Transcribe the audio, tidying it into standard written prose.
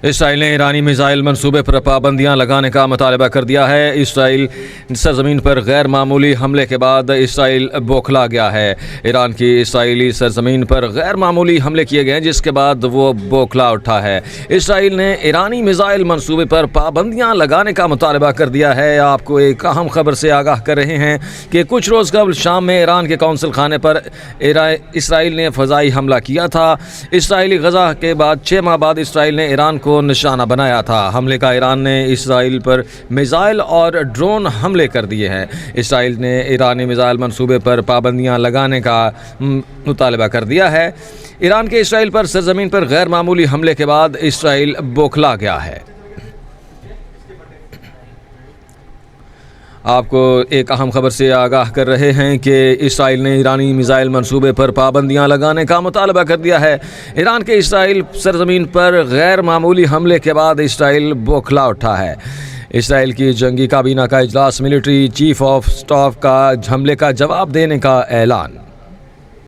اسرائیل نے ایرانی میزائل منصوبے پر پابندیاں لگانے کا مطالبہ کر دیا ہے۔ اسرائیل سرزمین پر غیر معمولی حملے کے بعد اسرائیل بوکھلا گیا ہے۔ ایران کی اسرائیلی سرزمین پر غیر معمولی حملے کیے گئے جس کے بعد وہ بوکھلا اٹھا ہے۔ اسرائیل نے ایرانی میزائل منصوبے پر پابندیاں لگانے کا مطالبہ کر دیا ہے۔ آپ کو ایک اہم خبر سے آگاہ کر رہے ہیں کہ کچھ روز قبل شام میں ایران کے قونصل خانے پر اسرائیل نے فضائی حملہ کیا تھا۔ اسرائیلی غزہ کے بعد 6 ماہ بعد اسرائیل نے ایران کو نشانہ بنایا تھا۔ حملے کا ایران نے اسرائیل پر میزائل اور ڈرون حملے کر دیے ہیں۔ اسرائیل نے ایرانی میزائل منصوبے پر پابندیاں لگانے کا مطالبہ کر دیا ہے۔ ایران کے اسرائیل پر سرزمین پر غیر معمولی حملے کے بعد اسرائیل بوکھلا گیا ہے۔ آپ کو ایک اہم خبر سے آگاہ کر رہے ہیں کہ اسرائیل نے ایرانی میزائل منصوبے پر پابندیاں لگانے کا مطالبہ کر دیا ہے۔ ایران کے اسرائیل سرزمین پر غیر معمولی حملے کے بعد اسرائیل بوکھلا اٹھا ہے۔ اسرائیل کی جنگی کابینہ کا اجلاس، ملٹری چیف آف سٹاف کا حملے کا جواب دینے کا اعلان۔